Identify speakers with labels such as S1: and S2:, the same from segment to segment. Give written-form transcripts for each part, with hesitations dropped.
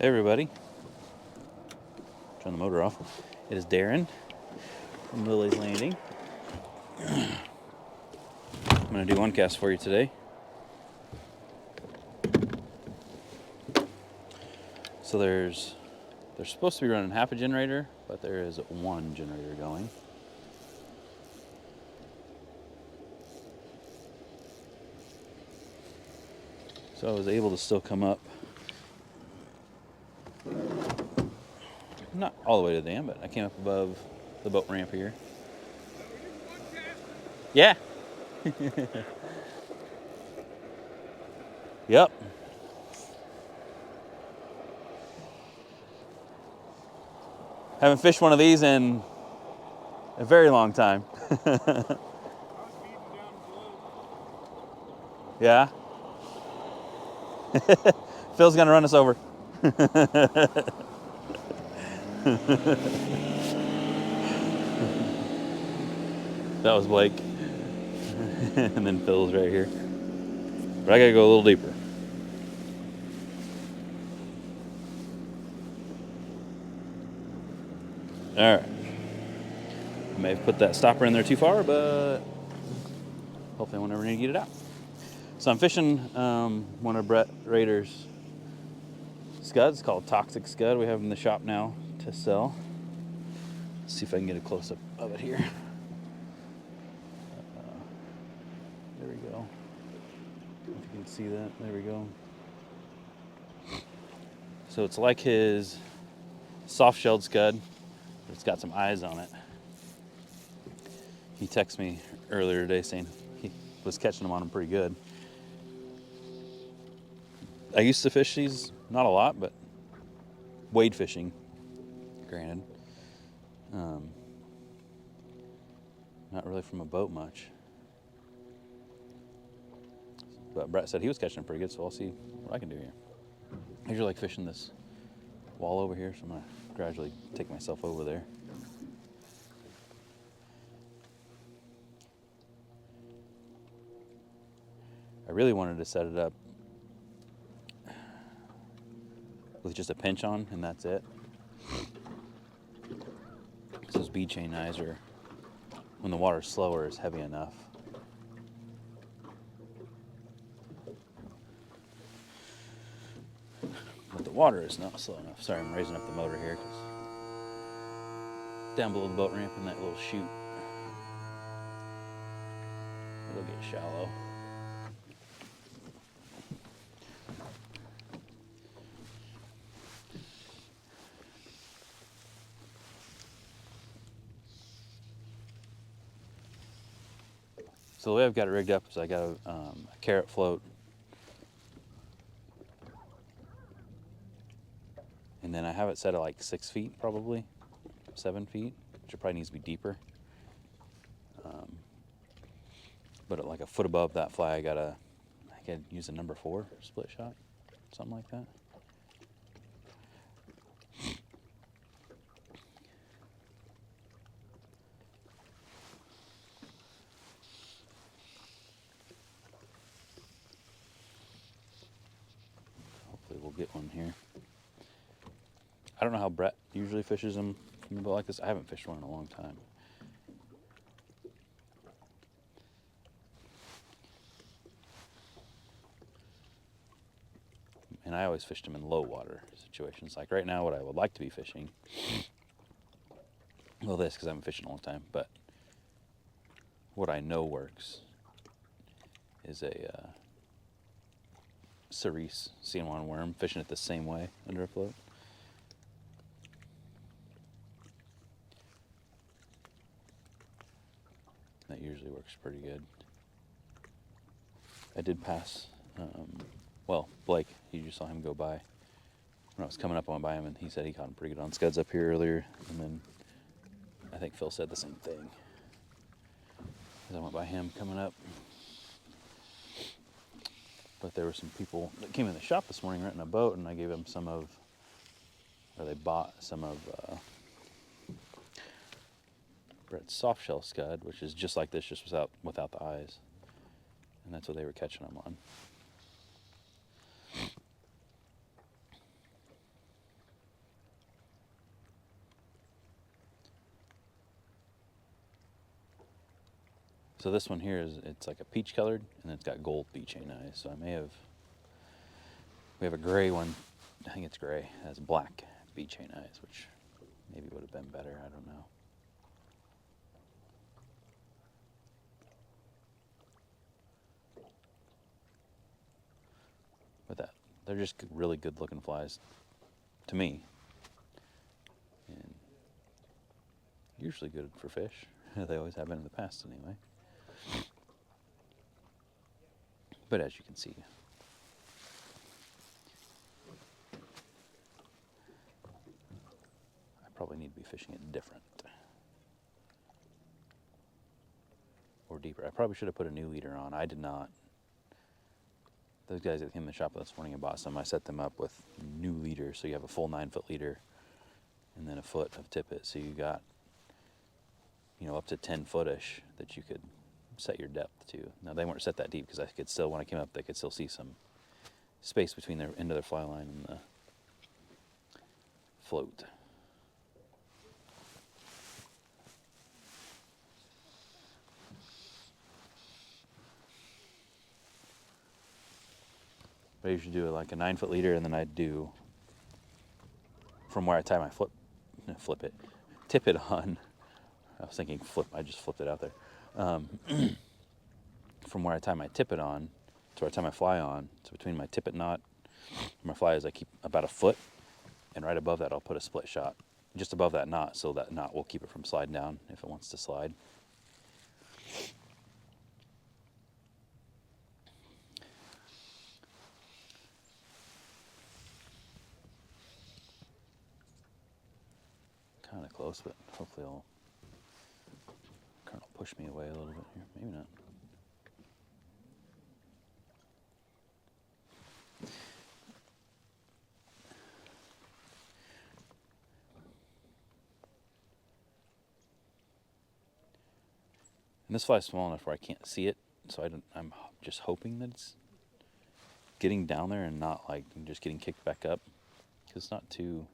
S1: Hey everybody, turn the motor off. It is Darin from Lilley's Landing. I'm going to do one cast for you today. So they're supposed to be running half a generator, but there is one generator going. So I was able to still come up, not all the way to the dam, but I came up above the boat ramp here. Yeah. Yep. Haven't fished one of these in a very long time. Yeah. Phil's gonna run us over. That was Blake. And then Phil's right here. But I gotta go a little deeper. All right. I may have put that stopper in there too far, but hopefully I won't ever need to get it out. So I'm fishing one of Brett Rader's scuds called Toxic Scud. We have them in the shop now to sell. Let's see if I can get a close-up of it here. There we go. If you can see that, there we go. So it's like his soft-shelled scud, but it's got some eyes on it. He texted me earlier today saying he was catching them on them pretty good. I used to fish these, not a lot, but wade fishing, granted. Not really from a boat much. But Brett said he was catching them pretty good, so I'll see what I can do here. I usually like fishing this wall over here, so I'm gonna gradually take myself over there. I really wanted to set it up with just a pinch on, and that's it. Because those bead chain eyes are, when the water's slower, is heavy enough. But the water is not slow enough. Sorry, I'm raising up the motor here, because down below the boat ramp in that little chute, it'll get shallow. So the way I've got it rigged up is I got a carrot float, and then I have it set at like 6 feet, probably 7 feet, which probably needs to be deeper. But at like a foot above that fly, I could use a number 4 split shot, something like that. We'll get one here. I don't know how Brett usually fishes them from a boat like this. I haven't fished one in a long time. And I always fished them in low water situations. Like right now, what I would like to be fishing, well, this, because I haven't fished in a long time, but what I know works is a cerise CN1 worm, fishing it the same way under a float. That usually works pretty good. I did pass, well, Blake, you just saw him go by. When I was coming up, I went by him and he said he caught him pretty good on scuds up here earlier. And then I think Phil said the same thing as I went by him coming up. But there were some people that came in the shop this morning renting a boat, and I gave them some of, or they bought some of Brett's soft shell scud, which is just like this, just without the eyes. And that's what they were catching them on. So this one here it's like a peach colored, and it's got gold bee chain eyes. So we have a gray one. I think it's gray. It has black bee chain eyes, which maybe would have been better. I don't know. But they're just really good looking flies to me, and usually good for fish. They always have been in the past anyway. But as you can see, I probably need to be fishing it different or deeper. I probably should have put a new leader on. I did not. Those guys that came in the shop this morning and bought some, I set them up with new leaders. So you have a full 9-foot leader and then a foot of tippet. So you got, up to 10 footish that you could set your depth to. Now they weren't set that deep because I could still, when I came up, they could still see some space between their end of their fly line and the float. But I usually do like a 9-foot leader, and then I'd do from where I tie my tippet on. I was thinking flip, I just flipped it out there. From where I tie my tippet on to where I tie my fly on, so between my tippet knot and my fly is I keep about a foot, and right above that I'll put a split shot just above that knot, so that knot will keep it from sliding down if it wants to slide. Kind of close, but hopefully current will push me away a little bit here. Maybe not. And this fly is small enough where I can't see it, so I'm just hoping that it's getting down there and not like just getting kicked back up, because it's not too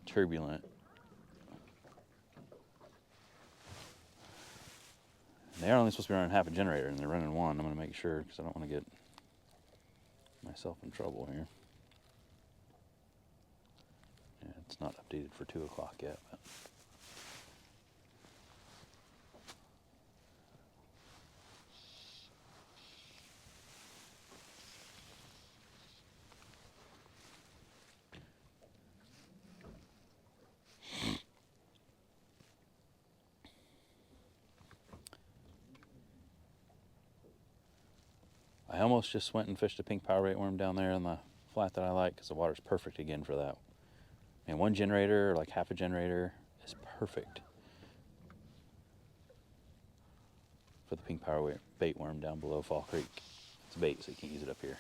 S1: turbulent. And they are only supposed to be running half a generator, and they're running one. I'm going to make sure, because I don't want to get myself in trouble here. Yeah, it's not updated for 2 o'clock yet. But I almost just went and fished a pink power bait worm down there on the flat that I like, because the water's perfect again for that. And one generator, or like half a generator, is perfect for the pink power bait worm down below Fall Creek. It's bait, so you can't use it up here.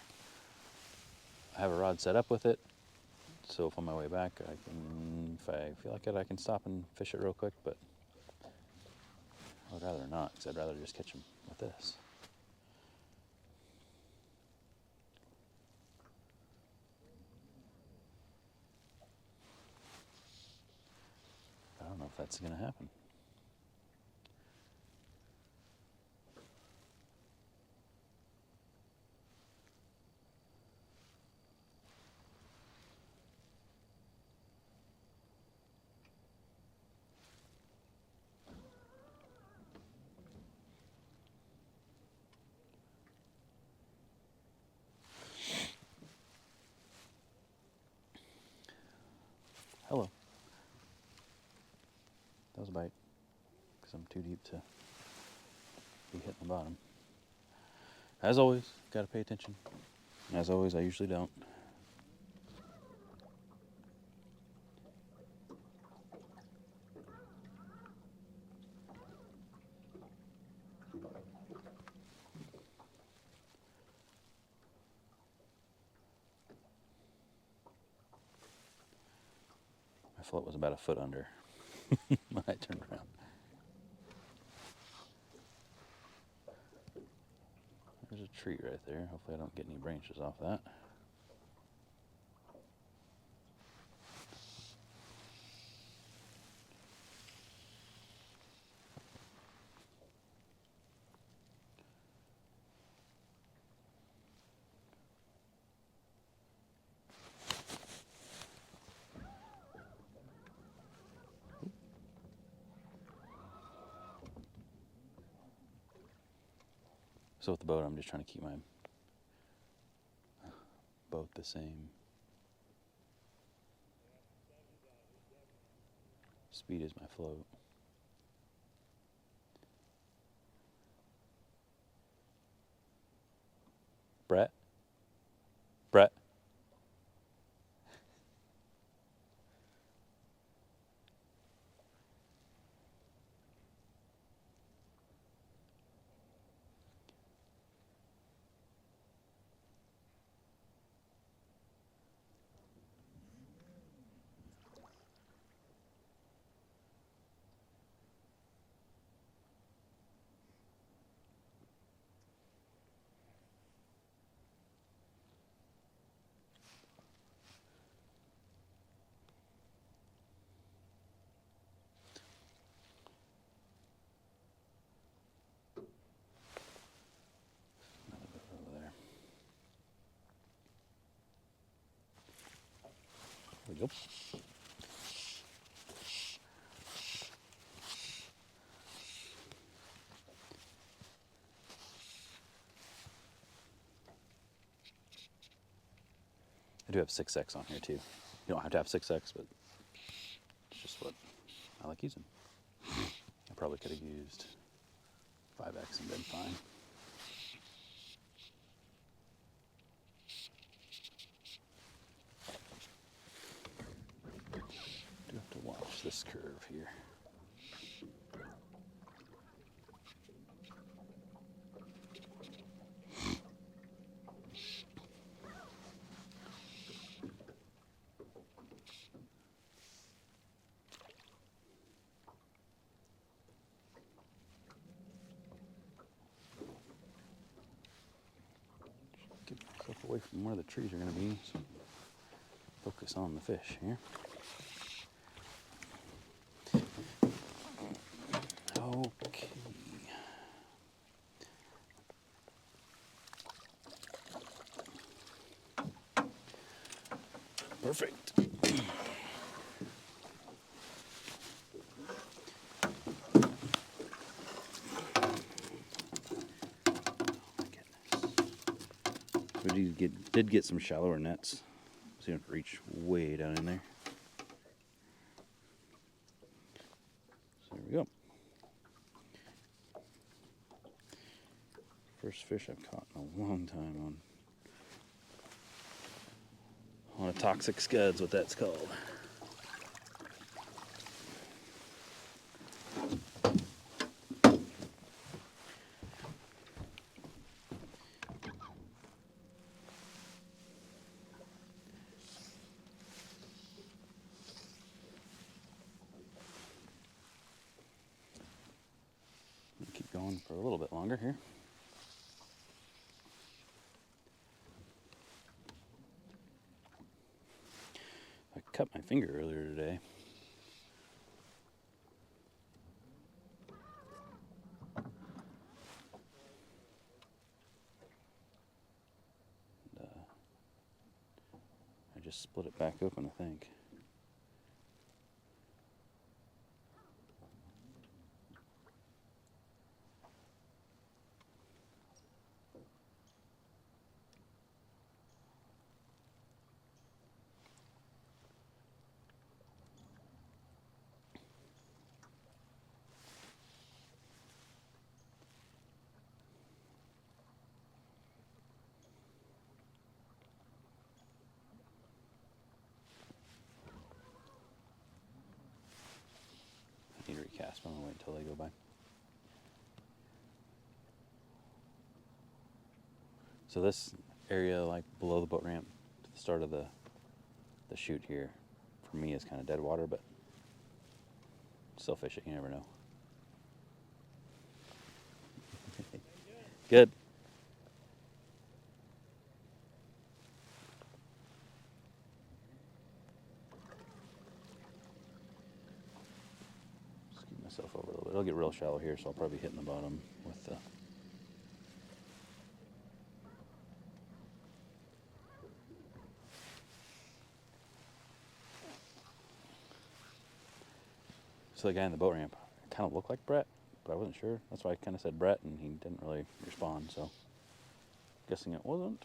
S1: I have a rod set up with it, so if on my way back, if I feel like it, I can stop and fish it real quick, but I would rather not, because I'd rather just catch them with this. I don't know if that's going to happen. Hello. That was a bite, because I'm too deep to be hitting the bottom. As always, got to pay attention. As always, I usually don't. My float was about a foot under when I turned around. There's a tree right there. Hopefully I don't get any branches off that. So with the boat, I'm just trying to keep my boat the same speed as my float. Brett? Brett? Over there. There we go. I do have 6X on here too. You don't have to have 6X, but it's just what I like using. I probably could have used 5X and been fine. Do have to watch this curve here. Get myself away from where the trees are going to be. So focus on the fish here. Okay. Perfect. We did get some shallower nets, so you don't have to reach way down in there. So there we go. First fish I've caught in a long time on a toxic scud's what that's called. Keep going for a little bit longer here. I cut my finger earlier today. And, I just split it back open, I think. I need to recast, but I'm gonna wait until they go by. So this area, like below the boat ramp, to the start of the chute here, for me is kind of dead water, but still fish it, you never know. Good. Scoot myself over a little bit. It'll get real shallow here, so I'll probably be hitting the bottom with the... So the guy in the boat ramp kind of looked like Brett, but I wasn't sure. That's why I kind of said Brett, and he didn't really respond, so guessing it wasn't.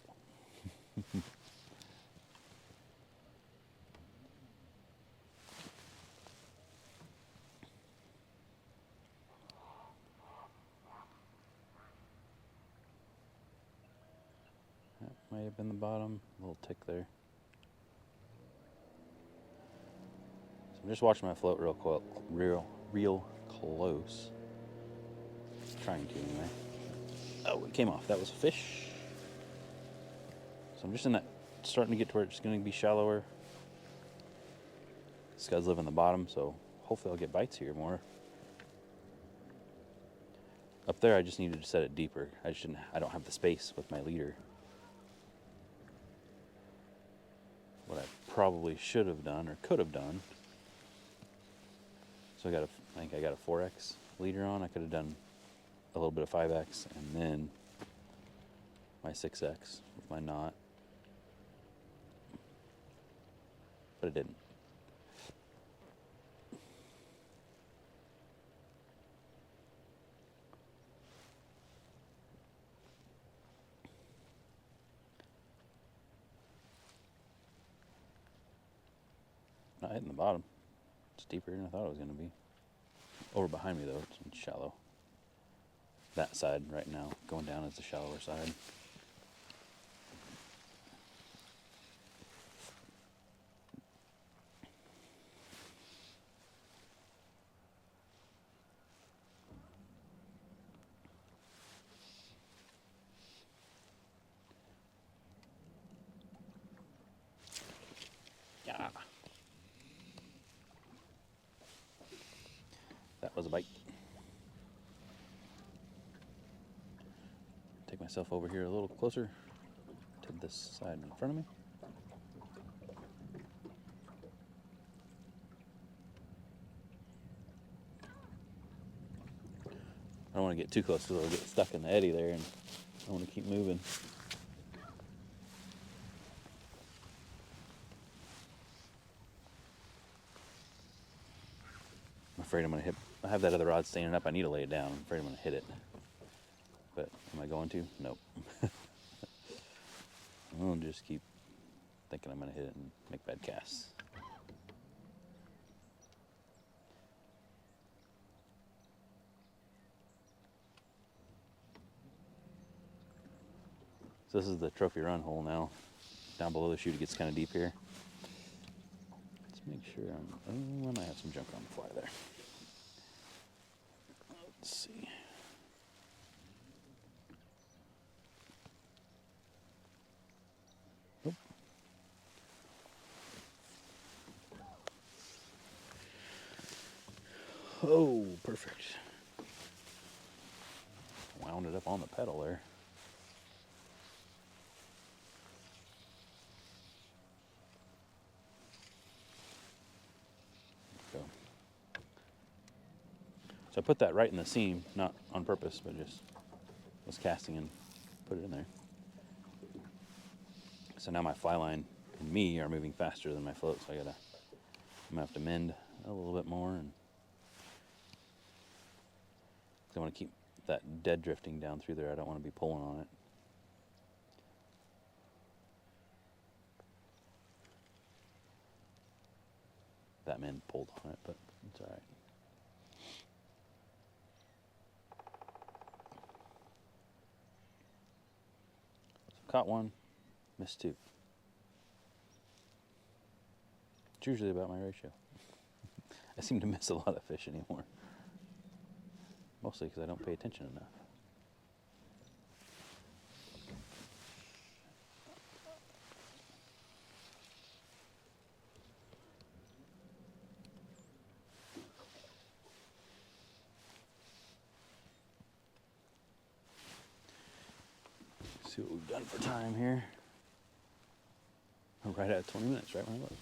S1: That might have been the bottom, a little tick there. So I'm just watching my float real close. Trying to anyway. Oh, it came off. That was a fish. So I'm just in that, starting to get to where it's going to be shallower. Scuds live in the bottom, so hopefully I'll get bites here more. Up there, I just needed to set it deeper. I don't have the space with my leader. What I probably should have done or could have done. So I think I got a 4X leader on. I could have done a little bit of 5X and then my 6X with my knot. But it didn't. Not hitting the bottom. It's deeper than I thought it was going to be. Over behind me though, it's shallow. That side right now, going down is the shallower side. Yeah. That was a bite. Take myself over here a little closer to this side in front of me. I don't want to get too close because it'll get stuck in the eddy there, and I want to keep moving. I'm afraid I'm going to hit. I have that other rod standing up. I need to lay it down. I'm afraid I'm going to hit it. But am I going to? Nope. I'll just keep thinking I'm going to hit it and make bad casts. So this is the trophy run hole now. Down below the chute, it gets kind of deep here. Let's make sure I might have some junk on the fly there. Let's see. Nope. Oh, perfect. Wound it up on the pedal there. There we go. So I put that right in the seam, not on purpose, but just was casting and put it in there. So now my fly line and me are moving faster than my float, so I'm gonna have to mend a little bit more, and I want to keep that dead drifting down through there. I don't want to be pulling on it. That mend pulled on it, but it's all right. So caught one, missed two. It's usually about my ratio. I seem to miss a lot of fish anymore. Mostly because I don't pay attention enough. See what we've done for time here. We're right at 20 minutes, right when I look.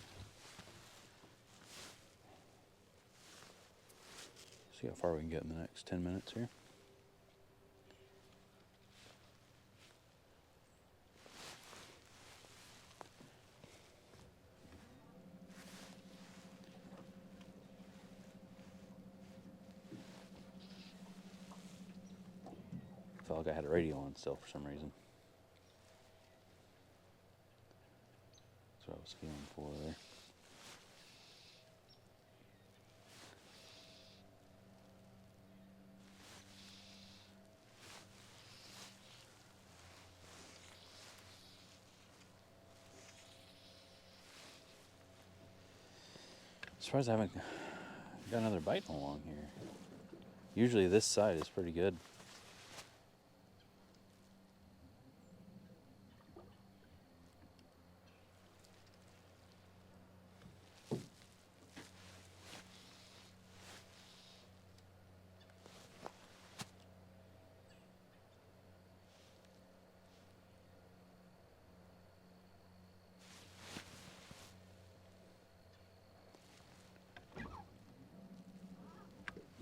S1: See how far we can get in the next 10 minutes here. felt like I had a radio on still for some reason. That's what I was feeling for there. Surprised I haven't got another bite along here. Usually this side is pretty good.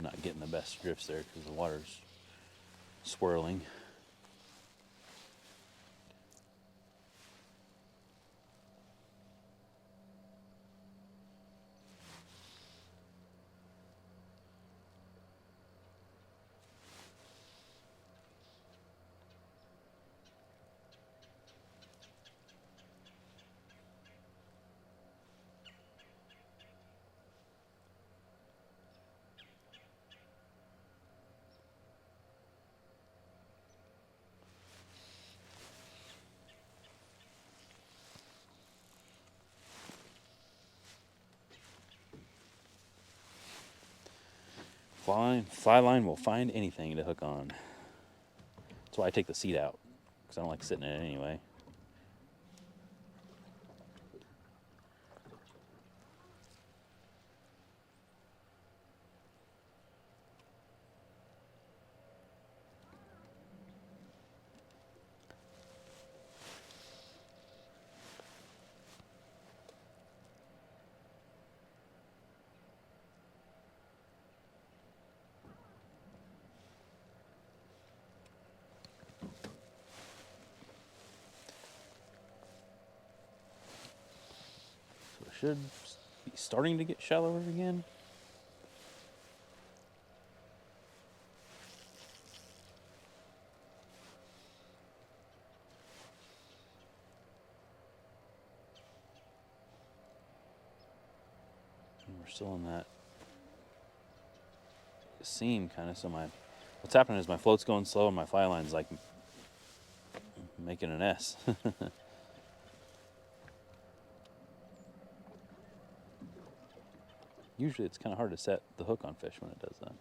S1: Not getting the best drifts there because the water's swirling. Fly line will find anything to hook on. That's why I take the seat out, because I don't like sitting in it anyway. Should be starting to get shallower again. And we're still in that seam kind of, so what's happening is my float's going slow and my fly line's like making an S. Usually it's kind of hard to set the hook on fish when it does that.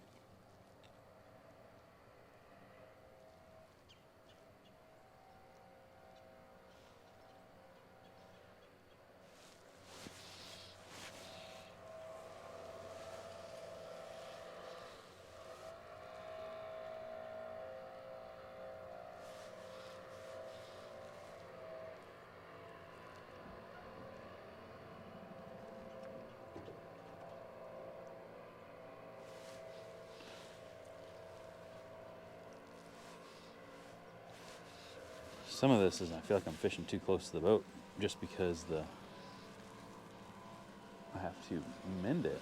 S1: Some of this is I feel like I'm fishing too close to the boat just because I have to mend it.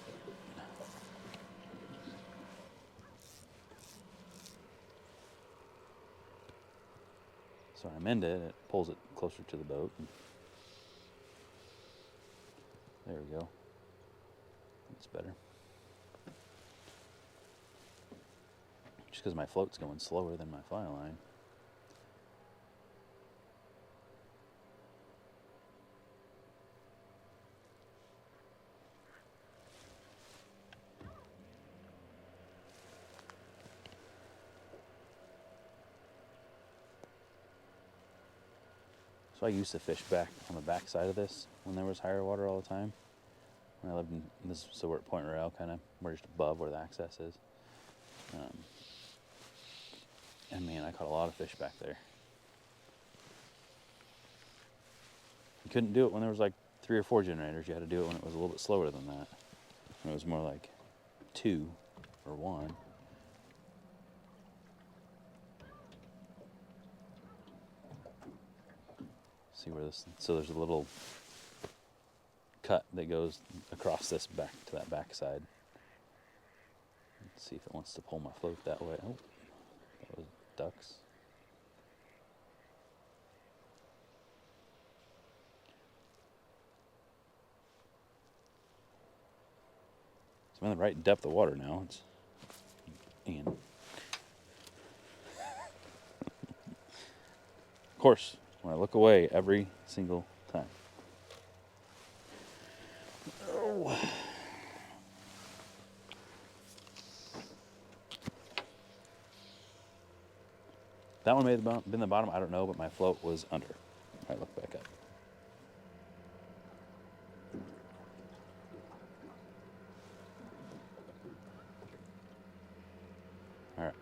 S1: So when I mend it, it pulls it closer to the boat. There we go. That's better. Just because my float's going slower than my fly line. So I used to fish back on the back side of this when there was higher water all the time. When I lived in this, so we're at Point Royale, kind of, we're just above where the access is. And man, I caught a lot of fish back there. You couldn't do it when there was like 3 or 4 generators. You had to do it when it was a little bit slower than that. When it was more like 2 or 1. See where this, so there's a little cut that goes across this back to that back side. Let's see if it wants to pull my float that way. Oh, that was ducks. I'm in the right depth of water now. And of course, when I look away every single time. Oh. That one may have been the bottom, I don't know, but my float was under. I look back up. All right.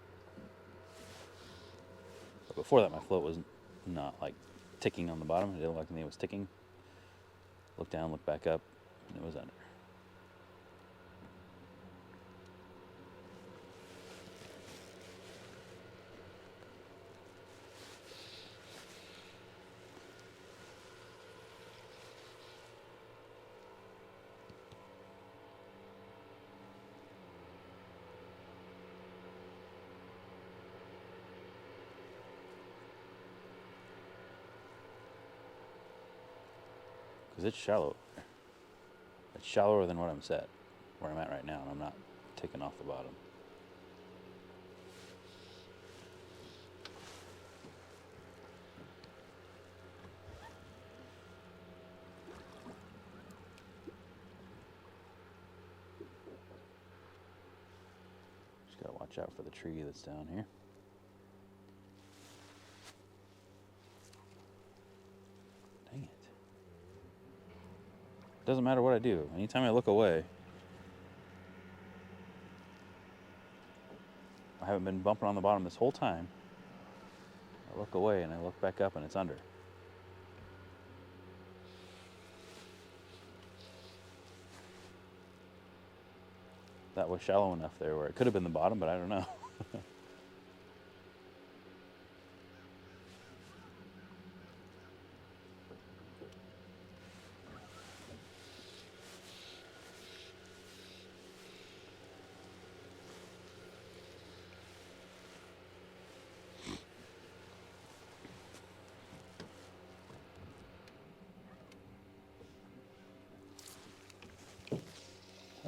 S1: But before that, my float was not like ticking on the bottom. It didn't look like it was ticking. Look down, look back up, and it was under. Because it's shallow. It's shallower than what I'm set, where I'm at right now, and I'm not taking off the bottom. Just gotta watch out for the tree that's down here. Dang it. Doesn't matter what I do. Anytime I look away, I haven't been bumping on the bottom this whole time. I look away and I look back up and it's under. That was shallow enough there where it could have been the bottom, but I don't know.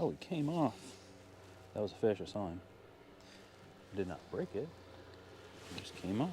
S1: Oh, he came off. That was a fish, I saw him. Did not break it. It just came off.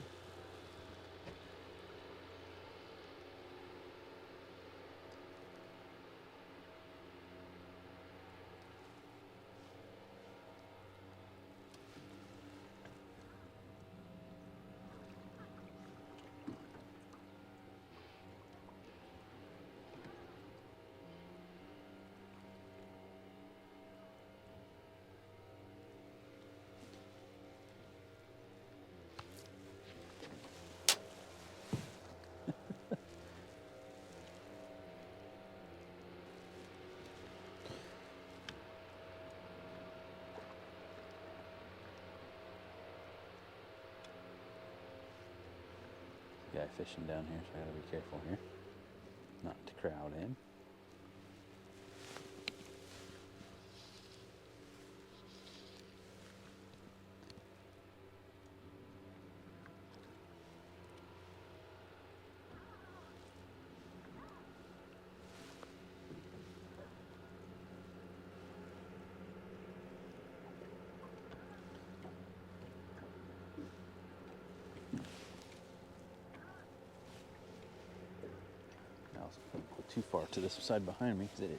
S1: Guy fishing down here, so I gotta be careful here not to crowd in. Don't go too far to this side behind me because it is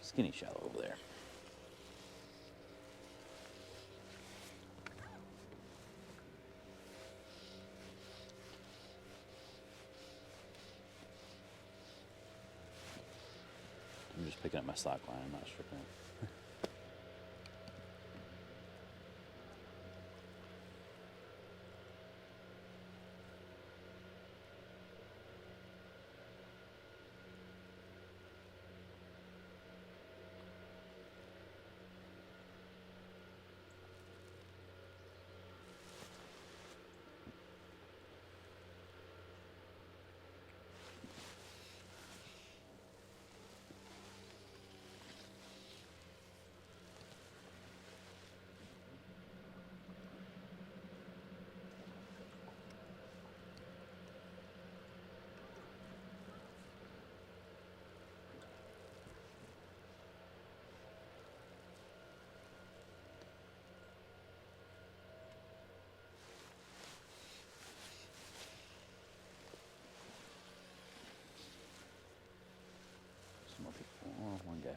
S1: skinny shallow over there. I'm just picking up my slack line, I'm not stripping it.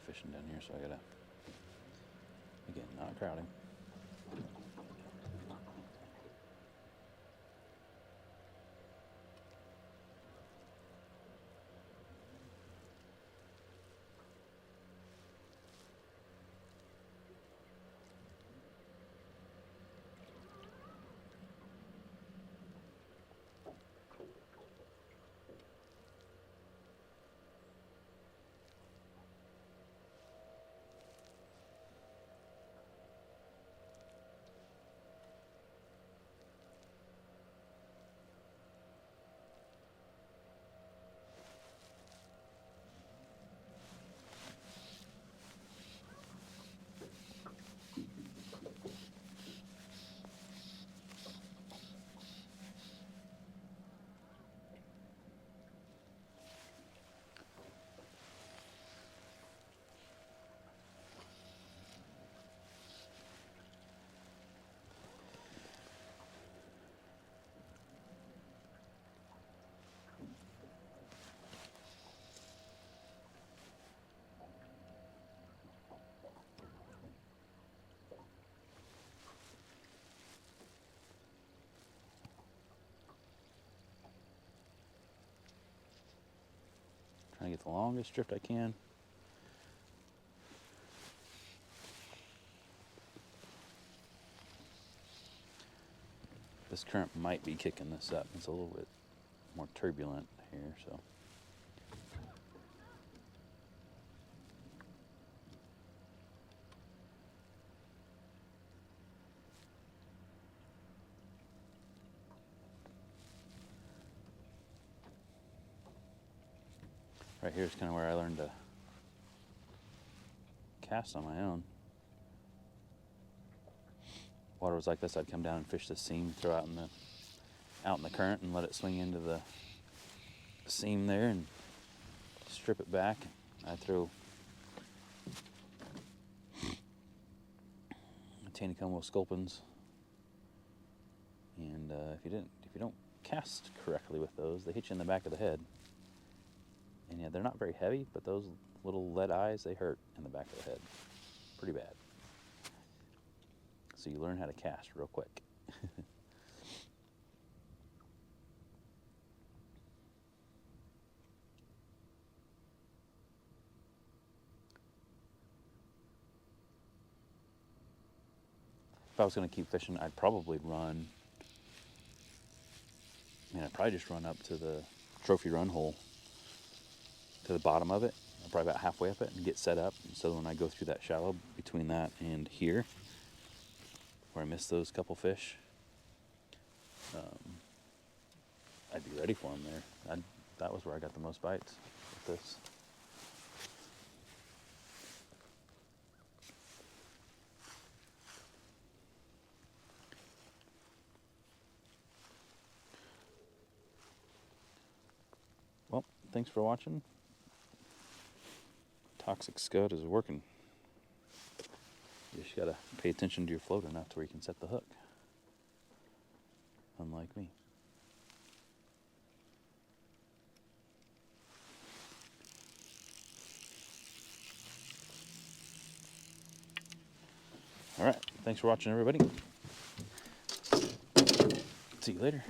S1: fishing down here, so I gotta, again, not crowding. Trying to get the longest drift I can. This current might be kicking this up. It's a little bit more turbulent here, so. Right here is kind of where I learned to cast on my own. Water was like this, I'd come down and fish the seam, throw out in the current and let it swing into the seam there and strip it back. I'd throw Taneycomo sculpins, and if you don't cast correctly with those, they hit you in the back of the head. And yeah, they're not very heavy, but those little lead eyes, they hurt in the back of the head pretty bad. So you learn how to cast real quick. If I was going to keep fishing, I'd probably run, I'd probably just run up to the trophy run hole, to the bottom of it, probably about halfway up it, and get set up. So when I go through that shallow between that and here, where I missed those couple fish, I'd be ready for them there. That was where I got the most bites with this. Well, thanks for watching. Toxic scud is working. You just gotta pay attention to your float enough to where you can set the hook. Unlike me. Alright, thanks for watching, everybody. See you later.